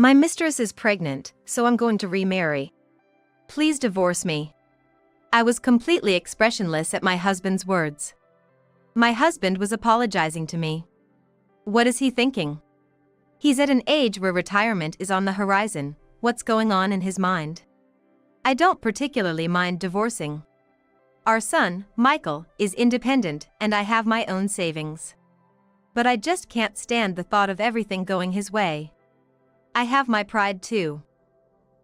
My mistress is pregnant, so I'm going to remarry. Please divorce me. I was completely expressionless at my husband's words. My husband was apologizing to me. What is he thinking? He's at an age where retirement is on the horizon. What's going on in his mind? I don't particularly mind divorcing. Our son, Michael, is independent and I have my own savings. But I just can't stand the thought of everything going his way. I have my pride too.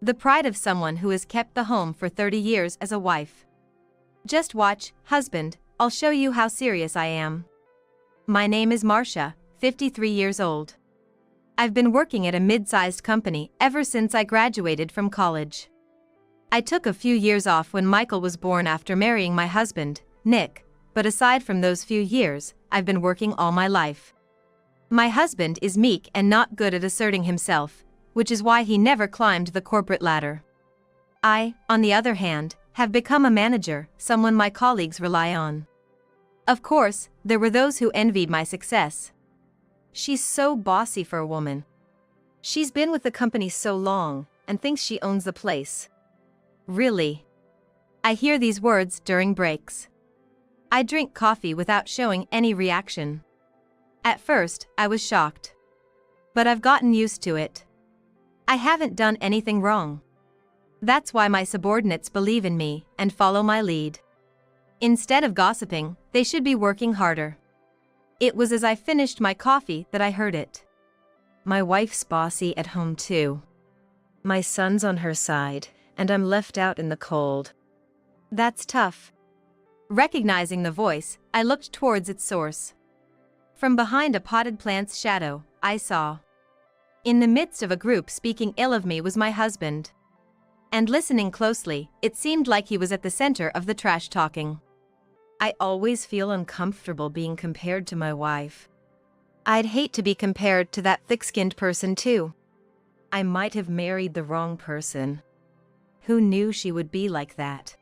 The pride of someone who has kept the home for 30 years as a wife. Just watch, husband, I'll show you how serious I am. My name is Marcia, 53 years old. I've been working at a mid-sized company ever since I graduated from college. I took a few years off when Michael was born after marrying my husband, Nick, but aside from those few years, I've been working all my life. My husband is meek and not good at asserting himself, which is why he never climbed the corporate ladder. I, on the other hand, have become a manager, someone my colleagues rely on. Of course, there were those who envied my success. She's so bossy for a woman. She's been with the company so long, and thinks she owns the place. Really? I hear these words during breaks. I drink coffee without showing any reaction. At first, I was shocked. But I've gotten used to it. I haven't done anything wrong. That's why my subordinates believe in me and follow my lead. Instead of gossiping, they should be working harder. It was as I finished my coffee that I heard it. My wife's bossy at home too. My son's on her side, and I'm left out in the cold. That's tough. Recognizing the voice, I looked towards its source. From behind a potted plant's shadow, I saw. In the midst of a group speaking ill of me was my husband. And listening closely, it seemed like he was at the center of the trash talking. I always feel uncomfortable being compared to my wife. I'd hate to be compared to that thick-skinned person too. I might have married the wrong person. Who knew she would be like that?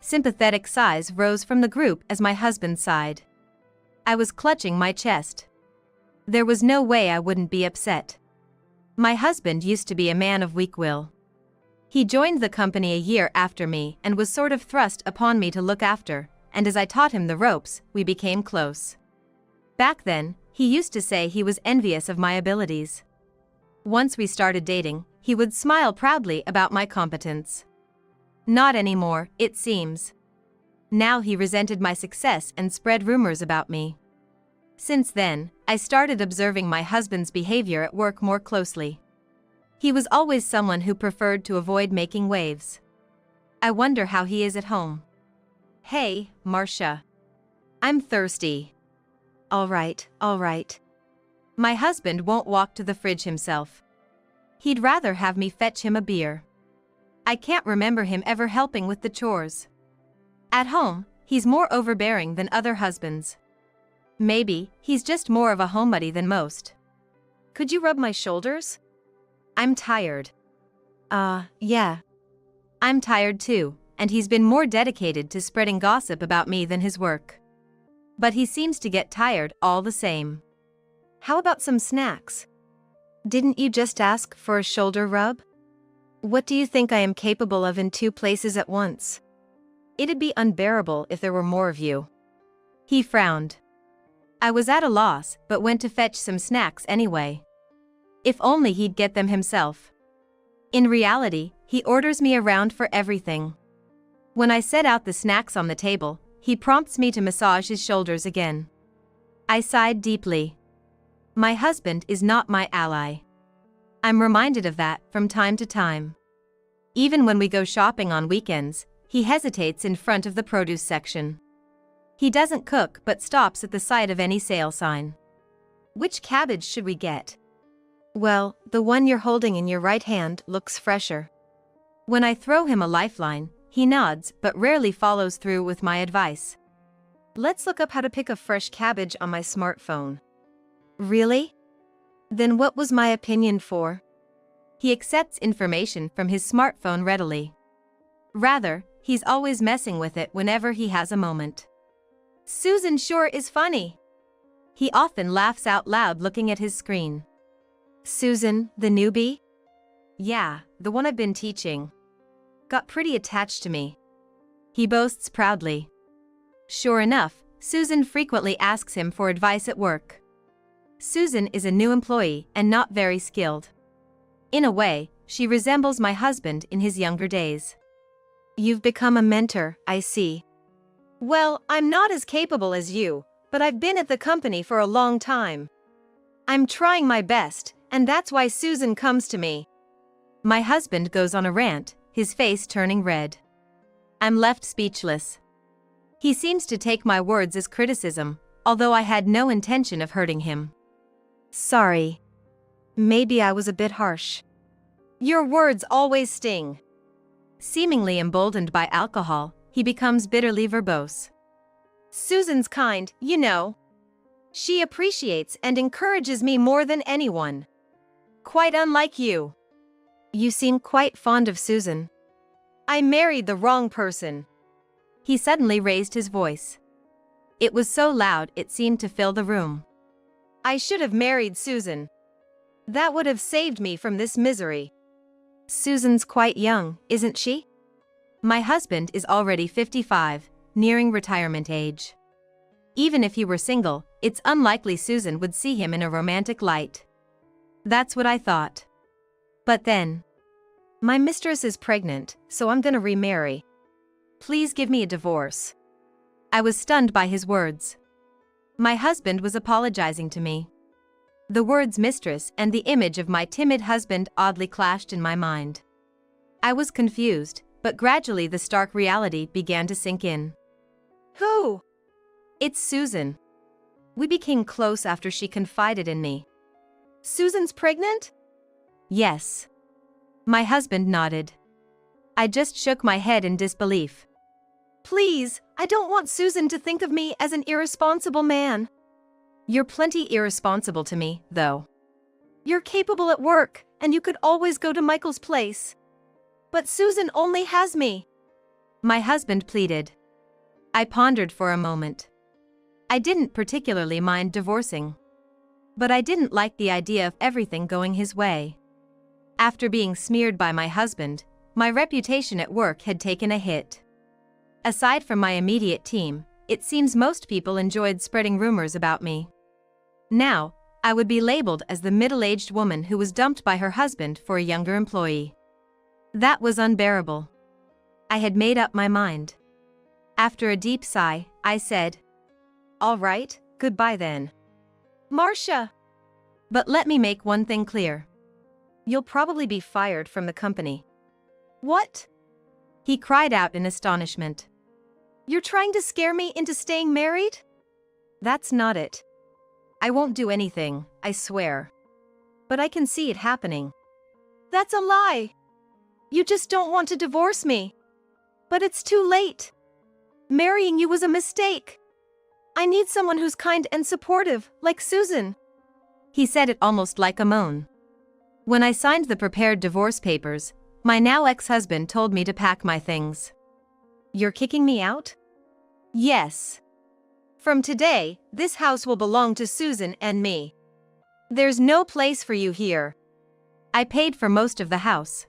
Sympathetic sighs rose from the group as my husband sighed. I was clutching my chest. There was no way I wouldn't be upset. My husband used to be a man of weak will. He joined the company a year after me and was sort of thrust upon me to look after, and as I taught him the ropes, we became close. Back then, he used to say he was envious of my abilities. Once we started dating, he would smile proudly about my competence. Not anymore, it seems. Now he resented my success and spread rumors about me. Since then, I started observing my husband's behavior at work more closely. He was always someone who preferred to avoid making waves. I wonder how he is at home. Hey, Marcia. I'm thirsty. All right. My husband won't walk to the fridge himself. He'd rather have me fetch him a beer. I can't remember him ever helping with the chores. At home, he's more overbearing than other husbands. Maybe he's just more of a homebody than most. Could you rub my shoulders? I'm tired. Yeah. I'm tired too, and he's been more dedicated to spreading gossip about me than his work. But he seems to get tired all the same. How about some snacks? Didn't you just ask for a shoulder rub? What do you think I am capable of in 2 places at once? It'd be unbearable if there were more of you. He frowned. I was at a loss, but went to fetch some snacks anyway. If only he'd get them himself. In reality, he orders me around for everything. When I set out the snacks on the table, he prompts me to massage his shoulders again. I sighed deeply. My husband is not my ally. I'm reminded of that from time to time. Even when we go shopping on weekends, he hesitates in front of the produce section. He doesn't cook but stops at the sight of any sale sign. Which cabbage should we get? Well, the one you're holding in your right hand looks fresher. When I throw him a lifeline, he nods but rarely follows through with my advice. Let's look up how to pick a fresh cabbage on my smartphone. Really? Then what was my opinion for? He accepts information from his smartphone readily. Rather, he's always messing with it whenever he has a moment. Susan sure is funny. He often laughs out loud looking at his screen. Susan, the newbie? Yeah, the one I've been teaching. Got pretty attached to me. He boasts proudly. Sure enough, Susan frequently asks him for advice at work. Susan is a new employee and not very skilled. In a way, she resembles my husband in his younger days. You've become a mentor, I see. Well, I'm not as capable as you, but I've been at the company for a long time. I'm trying my best, and that's why Susan comes to me. My husband goes on a rant, his face turning red. I'm left speechless. He seems to take my words as criticism, although I had no intention of hurting him. Sorry. Maybe I was a bit harsh. Your words always sting. Seemingly emboldened by alcohol, he becomes bitterly verbose. Susan's kind, you know. She appreciates and encourages me more than anyone. Quite unlike you. You seem quite fond of Susan. I married the wrong person. He suddenly raised his voice. It was so loud it seemed to fill the room. I should have married Susan. That would have saved me from this misery. Susan's quite young, isn't she? My husband is already 55, nearing retirement age. Even if he were single, it's unlikely Susan would see him in a romantic light. That's what I thought. But then, my mistress is pregnant, so I'm gonna remarry. Please give me a divorce. I was stunned by his words. My husband was apologizing to me. The words mistress and the image of my timid husband oddly clashed in my mind. I was confused, but gradually the stark reality began to sink in. Who? It's Susan. We became close after she confided in me. Susan's pregnant? Yes. My husband nodded. I just shook my head in disbelief. Please, I don't want Susan to think of me as an irresponsible man. You're plenty irresponsible to me, though. You're capable at work, and you could always go to Michael's place. But Susan only has me. My husband pleaded. I pondered for a moment. I didn't particularly mind divorcing. But I didn't like the idea of everything going his way. After being smeared by my husband, my reputation at work had taken a hit. Aside from my immediate team, it seems most people enjoyed spreading rumors about me. Now, I would be labeled as the middle-aged woman who was dumped by her husband for a younger employee. That was unbearable. I had made up my mind. After a deep sigh, I said, "All right, goodbye then. Marcia!" But let me make one thing clear. You'll probably be fired from the company. What? He cried out in astonishment. You're trying to scare me into staying married? That's not it. I won't do anything, I swear. But I can see it happening. That's a lie. You just don't want to divorce me. But it's too late. Marrying you was a mistake. I need someone who's kind and supportive, like Susan. He said it almost like a moan. When I signed the prepared divorce papers, my now ex-husband told me to pack my things. You're kicking me out? Yes. From today, this house will belong to Susan and me. There's no place for you here. I paid for most of the house.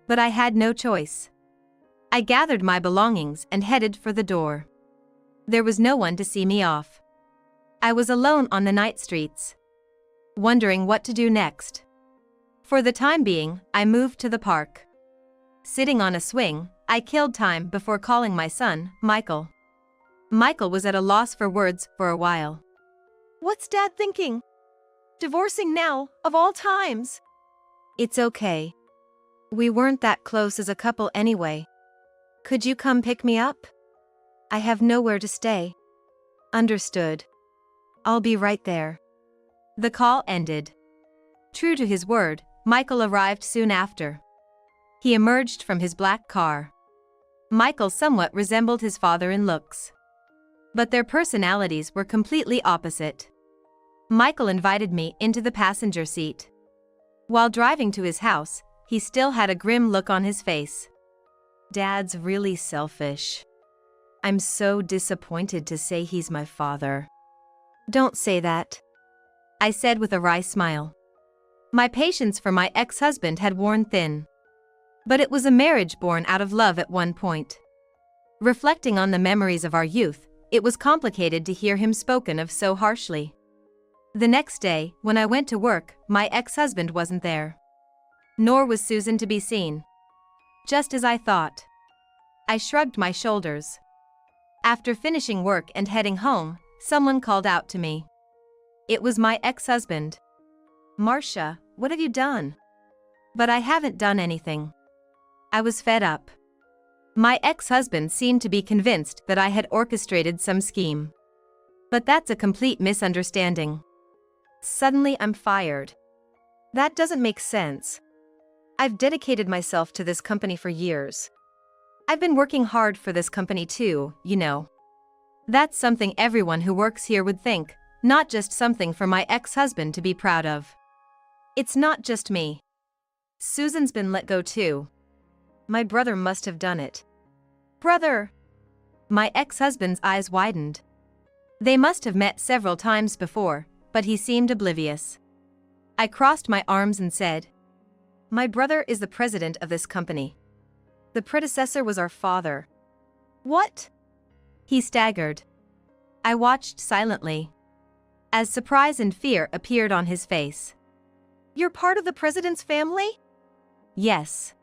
But I had no choice. I gathered my belongings and headed for the door. There was no one to see me off. I was alone on the night streets, wondering what to do next. For the time being, I moved to the park. Sitting on a swing, I killed time before calling my son, Michael. Michael was at a loss for words for a while. What's Dad thinking? Divorcing now, of all times? It's okay. We weren't that close as a couple anyway. Could you come pick me up? I have nowhere to stay. Understood. I'll be right there. The call ended. True to his word, Michael arrived soon after. He emerged from his black car. Michael somewhat resembled his father in looks. But their personalities were completely opposite. Michael invited me into the passenger seat. While driving to his house, he still had a grim look on his face. Dad's really selfish. I'm so disappointed to say he's my father. Don't say that, I said with a wry smile. My patience for my ex-husband had worn thin. But it was a marriage born out of love at one point. Reflecting on the memories of our youth, it was complicated to hear him spoken of so harshly. The next day, when I went to work, my ex-husband wasn't there. Nor was Susan to be seen. Just as I thought. I shrugged my shoulders. After finishing work and heading home, someone called out to me. It was my ex-husband. Marcia, what have you done? But I haven't done anything. I was fed up. My ex-husband seemed to be convinced that I had orchestrated some scheme. But that's a complete misunderstanding. Suddenly I'm fired. That doesn't make sense. I've dedicated myself to this company for years. I've been working hard for this company too, you know. That's something everyone who works here would think, not just something for my ex-husband to be proud of. It's not just me. Susan's been let go too. My brother must have done it. Brother! My ex-husband's eyes widened. They must have met several times before, but he seemed oblivious. I crossed my arms and said, my brother is the president of this company. The predecessor was our father. What? He staggered. I watched silently, as surprise and fear appeared on his face. You're part of the president's family? Yes.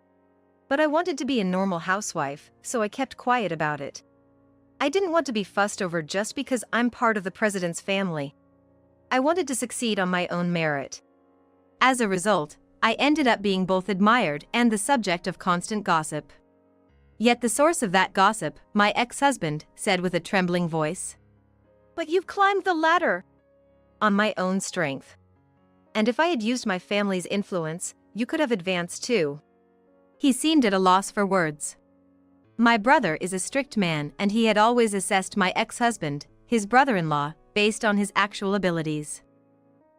But I wanted to be a normal housewife, so I kept quiet about it. I didn't want to be fussed over just because I'm part of the president's family. I wanted to succeed on my own merit. As a result, I ended up being both admired and the subject of constant gossip. Yet the source of that gossip, my ex-husband, said with a trembling voice. But you've climbed the ladder. On my own strength. And if I had used my family's influence, you could have advanced too. He seemed at a loss for words. My brother is a strict man and he had always assessed my ex-husband, his brother-in-law, based on his actual abilities.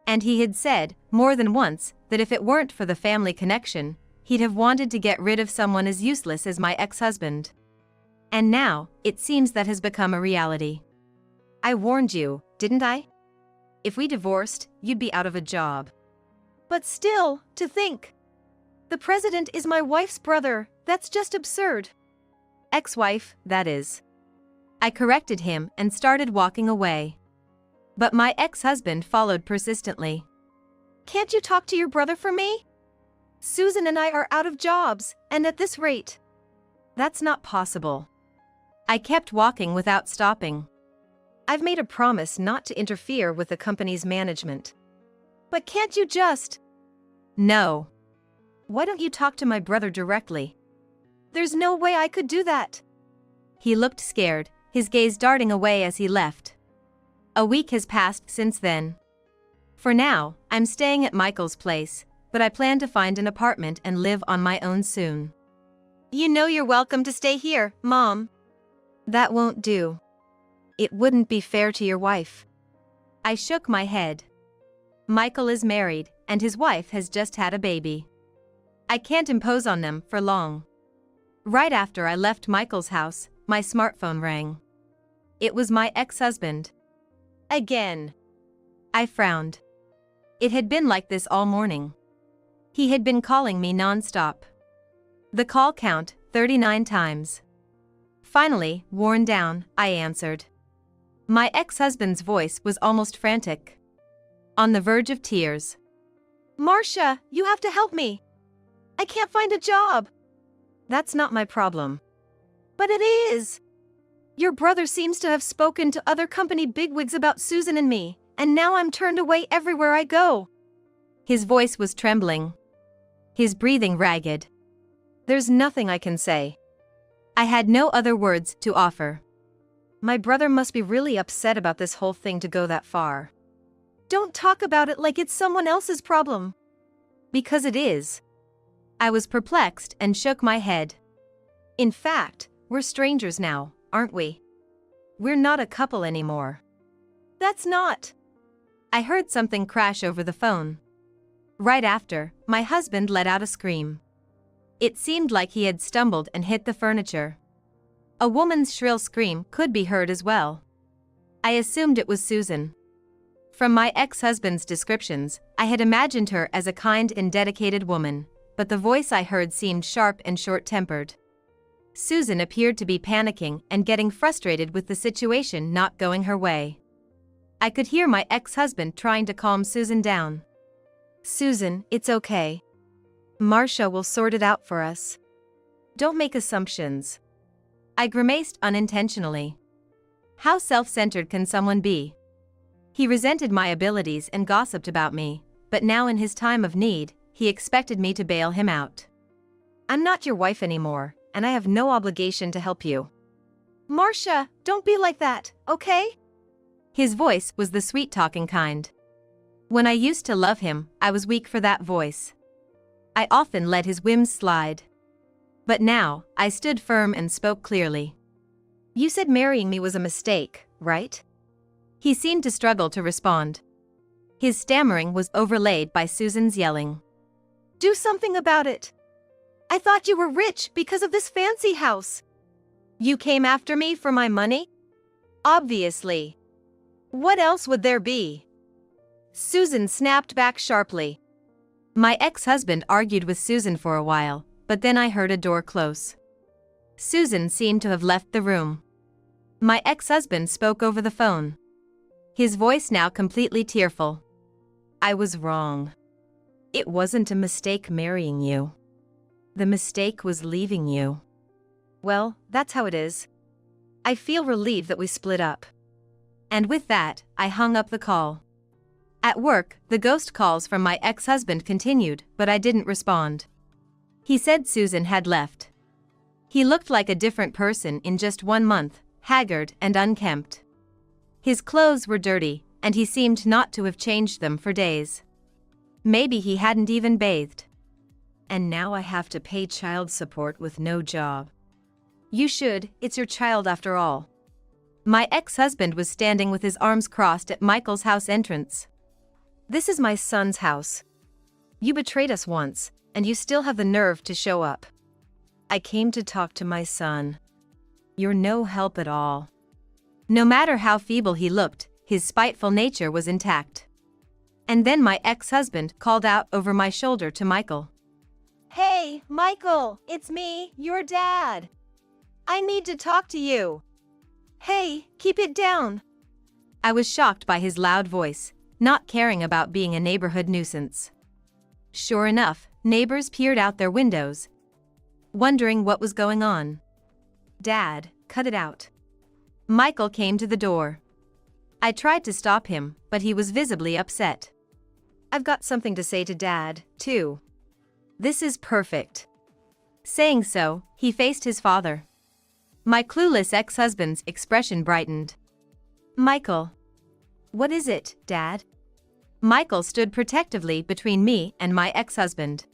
And he had said, more than once, that if it weren't for the family connection, he'd have wanted to get rid of someone as useless as my ex-husband. And now, it seems that has become a reality. I warned you, didn't I? If we divorced, you'd be out of a job. But still, to think. The president is my wife's brother, that's just absurd. Ex-wife, that is. I corrected him and started walking away. But my ex-husband followed persistently. Can't you talk to your brother for me? Susan and I are out of jobs, and at this rate. That's not possible. I kept walking without stopping. I've made a promise not to interfere with the company's management. But can't you just? No. Why don't you talk to my brother directly? There's no way I could do that. He looked scared, his gaze darting away as he left. A week has passed since then. For now, I'm staying at Michael's place, but I plan to find an apartment and live on my own soon. You know you're welcome to stay here, Mom. That won't do. It wouldn't be fair to your wife. I shook my head. Michael is married, and his wife has just had a baby. I can't impose on them for long. Right after I left Michael's house, my smartphone rang. It was my ex-husband. Again. I frowned. It had been like this all morning. He had been calling me non-stop. The call count, 39 times. Finally, worn down, I answered. My ex-husband's voice was almost frantic. On the verge of tears. Marcia, you have to help me. I can't find a job. That's not my problem. But it is. Your brother seems to have spoken to other company bigwigs about Susan and me, and now I'm turned away everywhere I go. His voice was trembling. His breathing ragged. There's nothing I can say. I had no other words to offer. My brother must be really upset about this whole thing to go that far. Don't talk about it like it's someone else's problem. Because it is. I was perplexed and shook my head. In fact, we're strangers now, aren't we? We're not a couple anymore. That's not. I heard something crash over the phone. Right after, my husband let out a scream. It seemed like he had stumbled and hit the furniture. A woman's shrill scream could be heard as well. I assumed it was Susan. From my ex-husband's descriptions, I had imagined her as a kind and dedicated woman, but the voice I heard seemed sharp and short-tempered. Susan appeared to be panicking and getting frustrated with the situation not going her way. I could hear my ex-husband trying to calm Susan down. "Susan, it's okay. Marcia will sort it out for us. Don't make assumptions." I grimaced unintentionally. How self-centered can someone be? He resented my abilities and gossiped about me, but now in his time of need, he expected me to bail him out. "I'm not your wife anymore, and I have no obligation to help you." "Marcia, don't be like that, okay?" His voice was the sweet-talking kind. When I used to love him, I was weak for that voice. I often let his whims slide. But now, I stood firm and spoke clearly. "You said marrying me was a mistake, right?" He seemed to struggle to respond. His stammering was overlaid by Susan's yelling. "Do something about it. I thought you were rich because of this fancy house. You came after me for my money? Obviously. What else would there be?" Susan snapped back sharply. My ex-husband argued with Susan for a while, but then I heard a door close. Susan seemed to have left the room. My ex-husband spoke over the phone. His voice now completely tearful. "I was wrong. It wasn't a mistake marrying you. The mistake was leaving you. Well, that's how it is. I feel relieved that we split up." And with that, I hung up the call. At work, the ghost calls from my ex-husband continued, but I didn't respond. He said Susan had left. He looked like a different person in just 1 month, haggard and unkempt. His clothes were dirty, and he seemed not to have changed them for days. Maybe he hadn't even bathed. "And now I have to pay child support with no job." "You should, it's your child after all." My ex-husband was standing with his arms crossed at Michael's house entrance. "This is my son's house. You betrayed us once, and you still have the nerve to show up." "I came to talk to my son. You're no help at all." No matter how feeble he looked, his spiteful nature was intact. And then my ex-husband called out over my shoulder to Michael. "Hey, Michael, it's me, your dad. I need to talk to you." "Hey, keep it down." I was shocked by his loud voice, not caring about being a neighborhood nuisance. Sure enough, neighbors peered out their windows, wondering what was going on. "Dad, cut it out." Michael came to the door. I tried to stop him, but he was visibly upset. "I've got something to say to Dad, too." "This is perfect." Saying so, he faced his father. My clueless ex-husband's expression brightened. "Michael." "What is it, Dad?" Michael stood protectively between me and my ex-husband.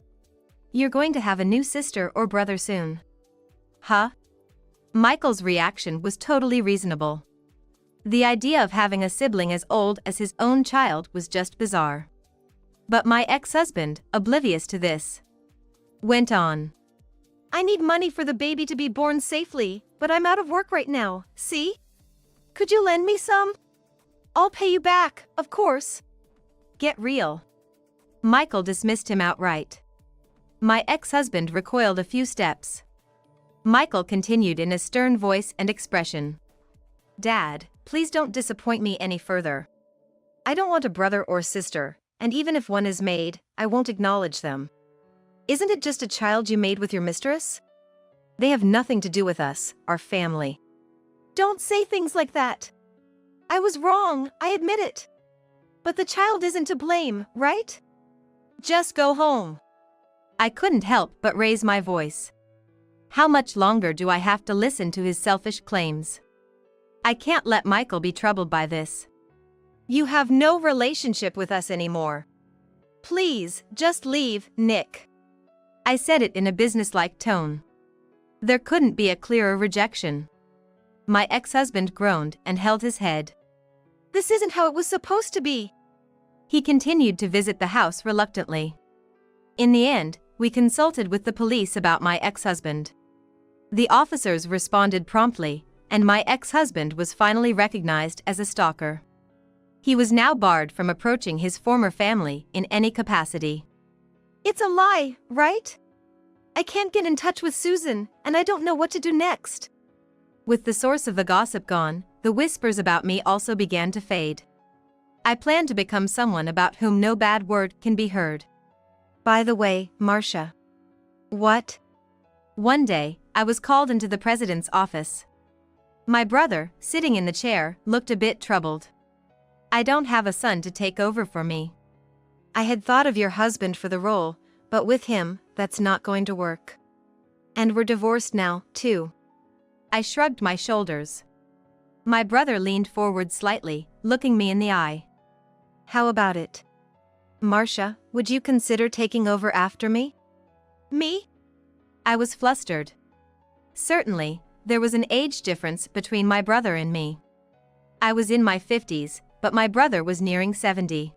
"You're going to have a new sister or brother soon." "Huh?" Michael's reaction was totally reasonable. The idea of having a sibling as old as his own child was just bizarre. But my ex-husband, oblivious to this, went on. "I need money for the baby to be born safely, but I'm out of work right now, see? Could you lend me some? I'll pay you back, of course." "Get real." Michael dismissed him outright. My ex-husband recoiled a few steps. Michael continued in a stern voice and expression. "Dad, please don't disappoint me any further. I don't want a brother or sister, and even if one is made, I won't acknowledge them. Isn't it just a child you made with your mistress? They have nothing to do with us, our family." "Don't say things like that. I was wrong, I admit it. But the child isn't to blame, right? Just go home." I couldn't help but raise my voice. How much longer do I have to listen to his selfish claims? I can't let Michael be troubled by this. "You have no relationship with us anymore. Please, just leave, Nick." I said it in a businesslike tone. There couldn't be a clearer rejection. My ex-husband groaned and held his head. "This isn't how it was supposed to be." He continued to visit the house reluctantly. In the end, we consulted with the police about my ex-husband. The officers responded promptly, and my ex-husband was finally recognized as a stalker. He was now barred from approaching his former family in any capacity. It's a lie, right? I can't get in touch with Susan, and I don't know what to do next. With the source of the gossip gone, the whispers about me also began to fade. I planned to become someone about whom no bad word can be heard. By the way, Marcia. What? One day, I was called into the president's office. My brother, sitting in the chair, looked a bit troubled. I don't have a son to take over for me. I had thought of your husband for the role, but with him, that's not going to work. And we're divorced now, too. I shrugged my shoulders. My brother leaned forward slightly, looking me in the eye. How about it? Marcia, would you consider taking over after me? Me? I was flustered. Certainly, there was an age difference between my brother and me. I was in my 50s, but my brother was nearing 70.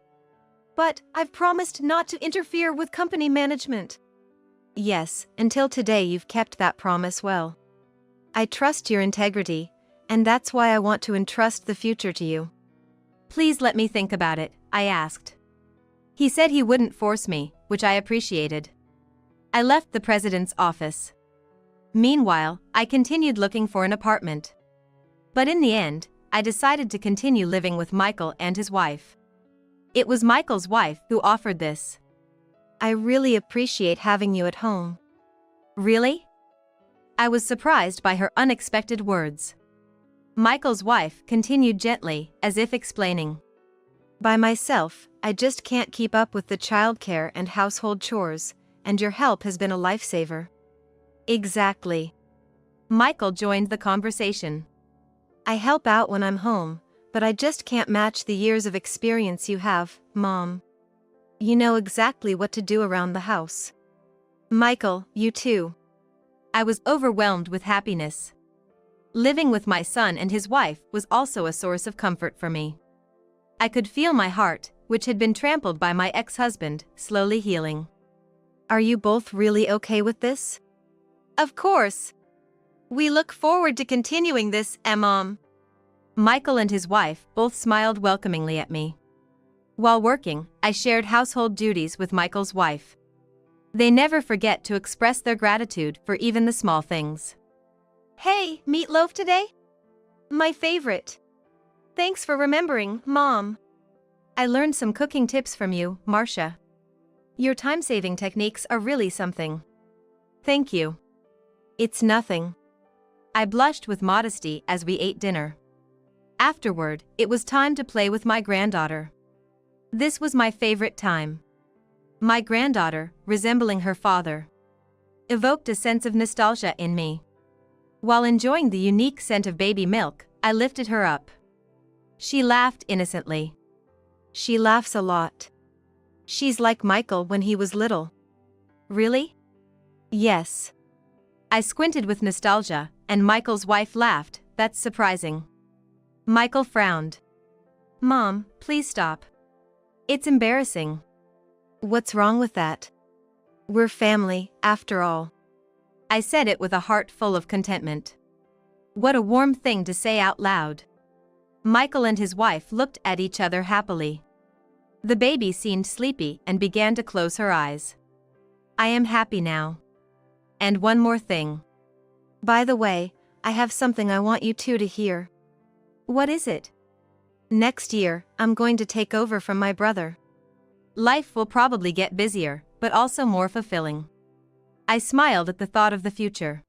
But I've promised not to interfere with company management. Yes, until today you've kept that promise well. I trust your integrity, and that's why I want to entrust the future to you. Please let me think about it, I asked. He said he wouldn't force me, which I appreciated. I left the president's office. Meanwhile, I continued looking for an apartment. But in the end, I decided to continue living with Michael and his wife. It was Michael's wife who offered this. I really appreciate having you at home. Really? I was surprised by her unexpected words. Michael's wife continued gently, as if explaining. By myself, I just can't keep up with the childcare and household chores, and your help has been a lifesaver. Exactly. Michael joined the conversation. I help out when I'm home, but I just can't match the years of experience you have, Mom. You know exactly what to do around the house. Michael, you too. I was overwhelmed with happiness. Living with my son and his wife was also a source of comfort for me. I could feel my heart, which had been trampled by my ex-husband, slowly healing. Are you both really okay with this? Of course. We look forward to continuing this, Mom. Michael and his wife both smiled welcomingly at me. While working, I shared household duties with Michael's wife. They never forget to express their gratitude for even the small things. Hey, meatloaf today? My favorite. Thanks for remembering, Mom. I learned some cooking tips from you, Marcia. Your time-saving techniques are really something. Thank you. It's nothing. I blushed with modesty as we ate dinner. Afterward, it was time to play with my granddaughter. This was my favorite time. My granddaughter, resembling her father, evoked a sense of nostalgia in me. While enjoying the unique scent of baby milk, I lifted her up. She laughed innocently. She laughs a lot. She's like Michael when he was little. Really? Yes. I squinted with nostalgia, and Michael's wife laughed. That's surprising. Michael frowned. Mom, please stop. It's embarrassing. What's wrong with that? We're family, after all. I said it with a heart full of contentment. What a warm thing to say out loud. Michael and his wife looked at each other happily. The baby seemed sleepy and began to close her eyes. I am happy now. And one more thing. By the way, I have something I want you two to hear. What is it? Next year, I'm going to take over from my brother. Life will probably get busier, but also more fulfilling. I smiled at the thought of the future.